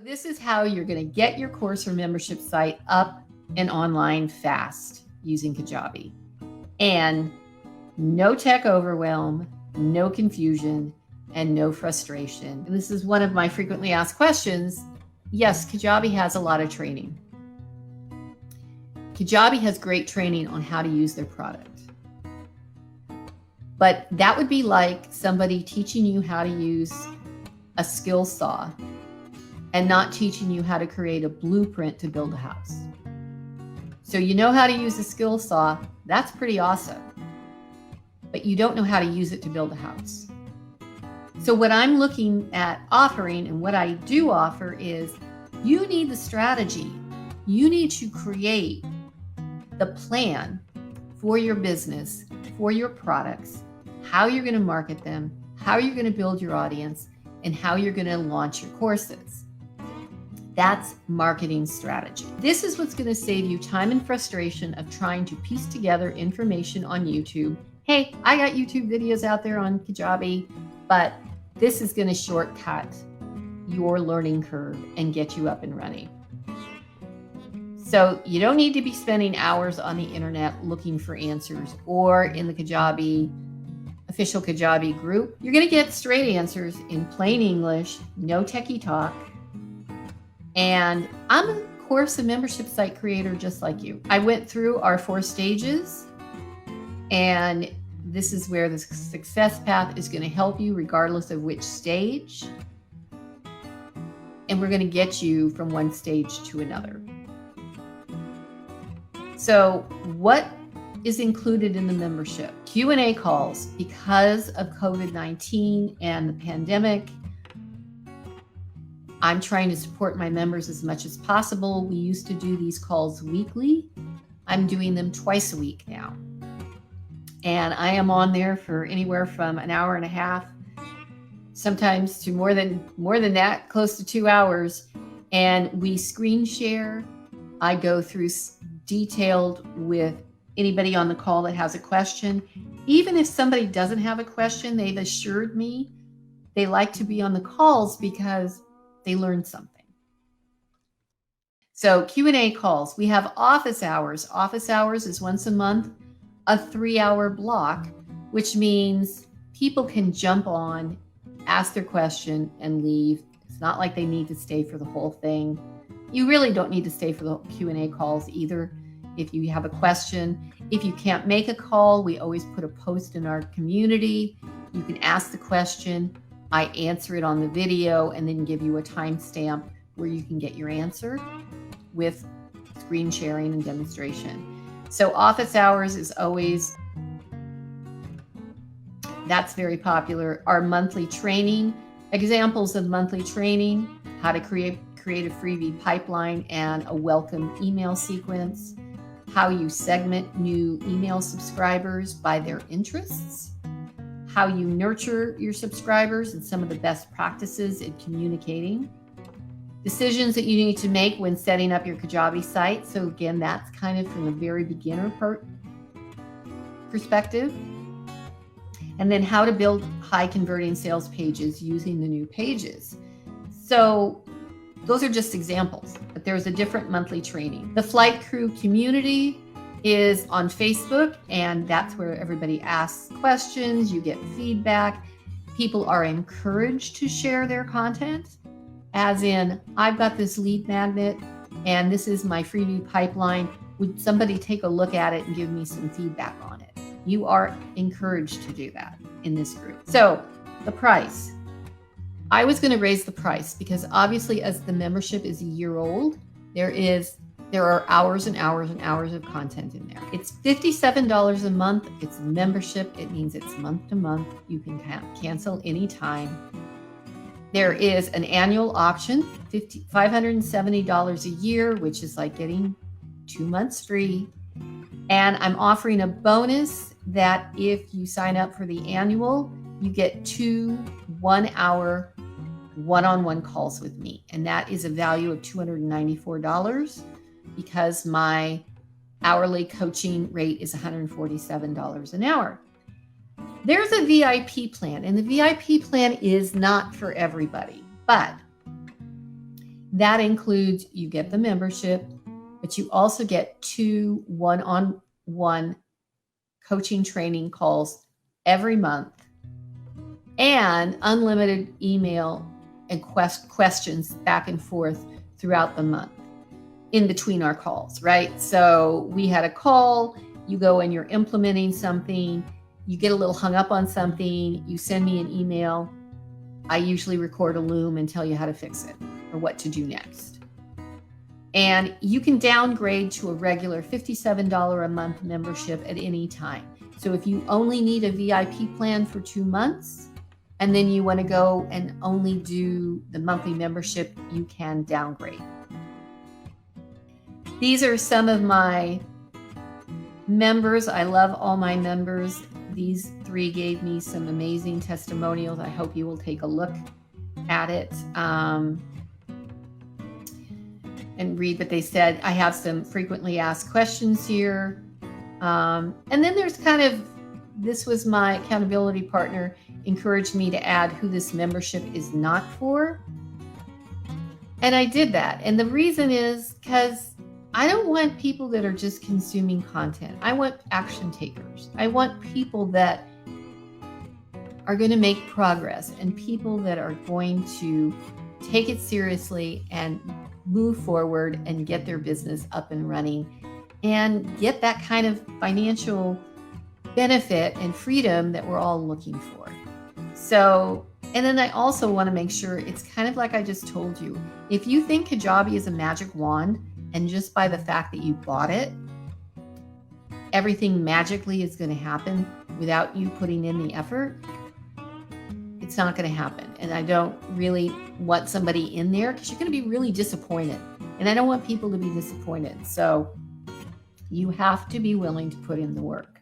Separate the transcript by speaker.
Speaker 1: This is how you're going to get your course or membership site up and online fast using Kajabi. And no tech overwhelm, no confusion, and no frustration. And this is one of my frequently asked questions. Yes, Kajabi has a lot of training. Kajabi has great training on how to use their product. But that would be like somebody teaching you how to use a skill saw and not teaching you how to create a blueprint to build a house. So you know how to use a skill saw, that's pretty awesome. But you don't know how to use it to build a house. So what I'm looking at offering, and what I do offer, is you need the strategy. You need to create the plan for your business, for your products, how you're going to market them, how you're going to build your audience, and how you're going to launch your courses. That's marketing strategy. This is what's going to save you time and frustration of trying to piece together information on YouTube. Hey, I got YouTube videos out there on Kajabi, but this is going to shortcut your learning curve and get you up and running. So you don't need to be spending hours on the internet looking for answers or in the Kajabi, official Kajabi group. You're going to get straight answers in plain English, no techie talk. And I'm a course and membership site creator just like you. I went through our 4 stages, and this is where the success path is going to help you regardless of which stage. And we're going to get you from one stage to another. So what is included in the membership? Q&A calls. Because of COVID-19 and the pandemic, I'm trying to support my members as much as possible. We used to do these calls weekly. I'm doing them twice a week now. And I am on there for anywhere from an hour and a half, sometimes to more than that, close to 2 hours. And we screen share. I go through detailed with anybody on the call that has a question. Even if somebody doesn't have a question, they've assured me they like to be on the calls because they learned something. So Q&A calls. We have office hours. Office hours is once a month, a 3-hour block, which means people can jump on, ask their question, and leave. It's not like they need to stay for the whole thing. You really don't need to stay for the Q&A calls either. If you have a question, if you can't make a call, we always put a post in our community. You can ask the question. I answer it on the video and then give you a timestamp where you can get your answer with screen sharing and demonstration. So office hours is always, that's very popular. Our monthly training, examples of monthly training, how to create a freebie pipeline and a welcome email sequence, how you segment new email subscribers by their interests, how you nurture your subscribers and some of the best practices in communicating, decisions that you need to make when setting up your Kajabi site. So again, that's kind of from the very beginner perspective. And then how to build high converting sales pages using the new pages. So those are just examples, but there's a different monthly training. The Flight Crew community is on Facebook, and that's where everybody asks questions, you get feedback. People are encouraged to share their content, as in, I've got this lead magnet and this is my freebie pipeline. Would somebody take a look at it and give me some feedback on it? You are encouraged to do that in this group. So the price. I was going to raise the price because obviously as the membership is a year old, there are hours and hours and hours of content in there. It's $57 a month. It's a membership. It means it's month to month. You can cancel anytime. There is an annual option, $570 a year, which is like getting 2 months free. And I'm offering a bonus that if you sign up for the annual, you get 2 1-hour one-on-one calls with me. And that is a value of $294 because my hourly coaching rate is $147 an hour. There's a VIP plan, and the VIP plan is not for everybody, but That includes you get the membership, but you also get 2 one-on-one coaching training calls every month and unlimited email and questions back and forth throughout the month in between our calls, right? So we had a call, you go and you're implementing something, you get a little hung up on something, you send me an email. I usually record a Loom and tell you how to fix it or what to do next. And you can downgrade to a regular $57 a month membership at any time. So if you only need a VIP plan for 2 months, and then you want to go and only do the monthly membership, you can downgrade. These are some of my members. I love all my members. These 3 gave me some amazing testimonials. I hope you will take a look at it and read what they said. I have some frequently asked questions here. And then there's this was my accountability partner encouraged me to add who this membership is not for. And I did that. And the reason is because I don't want people that are just consuming content. I want action takers. I want people that are going to make progress and people that are going to take it seriously and move forward and get their business up and running and get that kind of financial benefit and freedom that we're all looking for. So, and then I also want to make sure it's kind of like I just told you. If you think Kajabi is a magic wand, and just by the fact that you bought it, everything magically is going to happen without you putting in the effort, it's not going to happen. And I don't really want somebody in there because you're going to be really disappointed. And I don't want people to be disappointed. So you have to be willing to put in the work.